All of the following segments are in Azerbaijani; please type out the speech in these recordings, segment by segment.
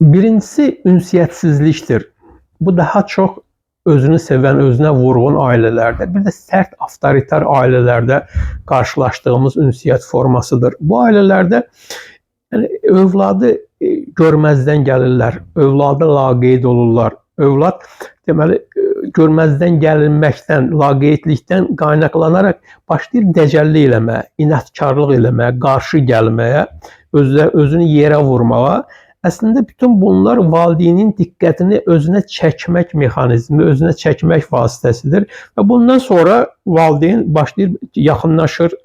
Birincisi ünsiyyətsizlikdir. Bu daha çox özünü sevən, özünə vurğun ailələrdə, bir də sərt avtoritar ailələrdə qarşılaşdığımız ünsiyyət formasıdır. Bu ailələrdə övladı görməzdən gəlirlər, övladı laqeyd olurlar. Övlad deməli görməzdən gəlinməkdən, laqeydlikdən qaynaqlanaraq başlayır dəcəllik eləməyə, inadkarlıq eləməyə, qarşı gəlməyə, özünü yerə vurmağa. Əslində bütün bunlar valideynin diqqətini özünə çəkmək mexanizmi, özünə çəkmək vasitəsidir və bundan sonra valideyn başlayır, yaxınlaşır,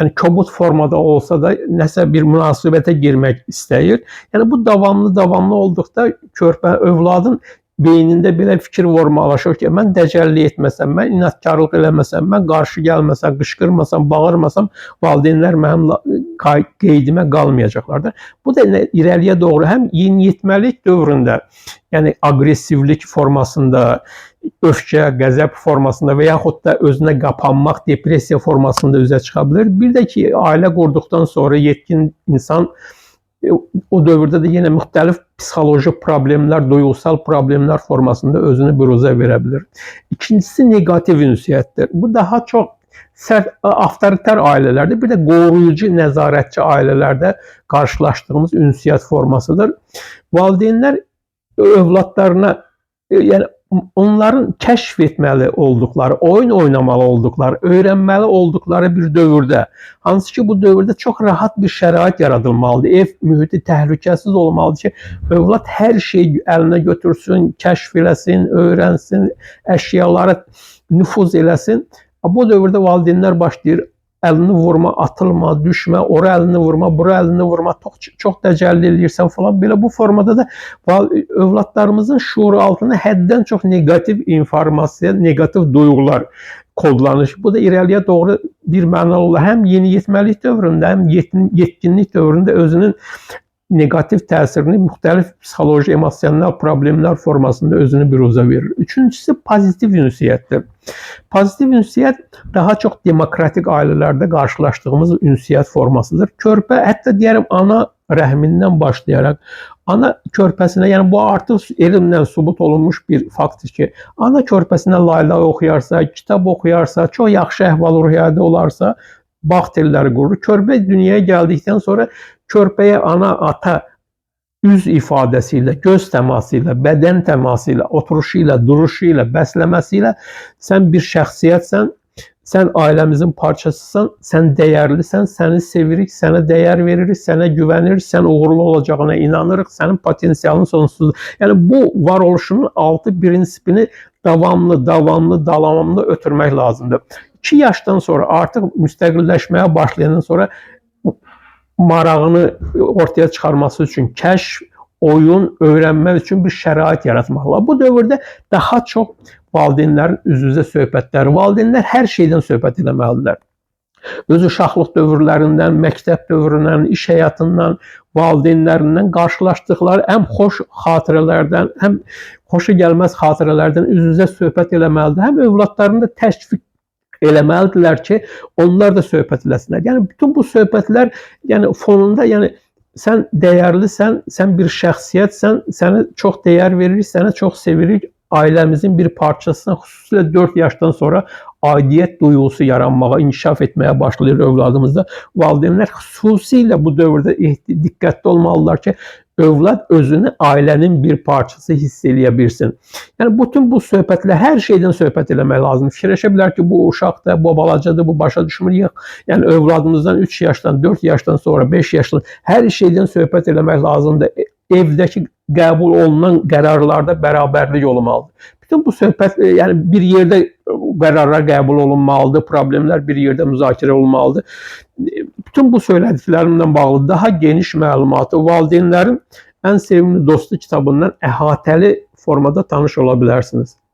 yəni kobud formada olsa da nəsə bir münasibətə girmək istəyir. Yəni bu davamlı olduqda körpə övladın beynində belə fikir formalaşır ki, mən dəcəllik etməsəm, mən inadkarlıq eləməsəm, mən qarşı gəlməsəm, qışqırmasam, bağırmasam, valideynlər mənim qeydimə qalmayacaqlar da. Bu da irəliyə doğru həm yeniyetməlik dövründə, yəni aqressivlik formasında, öfkə, qəzəb formasında və yaxud da özünə qapanmaq, depressiya formasında üzə çıxa bilər. Bir də ki, ailə qurduqdan sonra yetkin insan o dövrdə də yenə müxtəlif psixoloji problemlər, duyğusal problemlər formasında özünü büruzə verə bilər. İkincisi negativ ünsiyyətdir. Bu daha çox sərt avtoritar ailələrdə, bir də qoruyucu, nəzarətçi ailələrdə qarşılaşdığımız ünsiyyət formasıdır. Valideynlər övladlarına, yəni onların kəşf etməli olduqları, oyun oynamalı olduqları, öyrənməli olduqları bir dövrdə, hansı ki bu dövrdə çox rahat bir şərait yaradılmalıdır. Ev mühiti təhlükəsiz olmalıdır ki, övlad hər şeyi əlinə götürsün, kəşf eləsin, öyrənsin, əşyaları nüfuz eləsin. Bu dövrdə valideynlər başlayır əlini vurma, atılma, düşmə, ora əlini vurma, bura əlini vurma, çox dəcəlli eləyirsən falan. Belə bu formada da övladlarımızın şuuru altına həddən çox negativ informasiya, negativ duyğular kodlanır. Bu da irəliyə doğru bir mənalı olaraq həm yeniyetməlik dövründə, həm yetkinlik dövründə özünün negativ təsirini müxtəlif psixoloji, emosional problemlər formasında özünü büruzə verir. Üçüncüsü pozitiv ünsiyyətdir. Pozitiv ünsiyyət daha çox demokratik ailələrdə qarşılaşdığımız ünsiyyət formasıdır. Körpə, hətta deyərəm ana rəhmindən başlayaraq, ana körpəsinə, yəni bu artıq elmlə sübut olunmuş bir faktdır ki, ana körpəsinə layla oxuyarsa, kitab oxuyarsa, çox yaxşı əhval-ruhiyyədə olarsa, bağ telləri qurur. Körpə dünyaya gəldikdən sonra körpəyə ana, ata üz ifadəsi ilə, göz təması ilə, bədən təması ilə, oturuşu ilə, duruşu ilə, bəsləməsi ilə sən bir şəxsiyyətsən, sən ailəmizin parçasısan, sən dəyərlisən, səni sevirik, sənə dəyər veririk, sənə güvənirik, sən uğurlu olacağına inanırıq, sənin potensialın sonsuzdur. Yəni bu varoluşunun 6 prinsipini davamlı ötürmək lazımdır. 2 yaşdan sonra artıq müstəqilləşməyə başlayandan sonra marağını ortaya çıxarması üçün kəşf, oyun, öyrənmək üçün bir şərait yaratmaq lazım. Bu dövrdə daha çox valideynlərin üz-üzə söhbətləri, valideynlər hər şeydən söhbət eləməlidirlər. Öz uşaqlıq dövrlərindən, məktəb dövründən, iş həyatından, valideynlərindən qarşılaşdıqları həm xoş xatirələrdən, həm xoşa gəlməz xatirələrdən üz-üzə söhbət eləməlidir. Həm övladlarını da təşviq eləməlidirlər ki, onlar da söhbət eləsinlər. Yəni bütün bu söhbətlər, yəni fonunda, yəni sən dəyərlisən, sən bir şəxsiyyətsən, sənə çox dəyər veririk, sənə çox sevirik, ailəmizin bir parçasına, xüsusilə 4 yaşdan sonra aidiyyət duyğusu yaranmağa, inkişaf etməyə başlayır övladımızda. Valideynlər xüsusilə bu dövrdə diqqətli olmalılar ki, övlad özünü ailənin bir parçası hiss eləyə bilsin. Yəni bütün bu söhbətlər, hər şeydən söhbət eləmək lazımdır. Fikirləşə bilər ki, bu uşaqdır, bu balacadır, bu başa düşmür. Yox. Yəni övladımızdan 3 yaşdan, 4 yaşdan sonra, 5 yaşdan hər şeydən söhbət eləmək lazımdır. Evdəki qəbul olunan qərarlarda bərabərlik olmalıdır. Bütün bu söhbət, yəni bir yerdə qərarlar qəbul olunmalıdır, problemlər bir yerdə müzakirə olunmalıdır. Bütün bu söylədiklərimlə bağlı daha geniş məlumatı Valideynlərin Ən Sevimli Dostu kitabından əhatəli formada tanış ola bilərsiniz.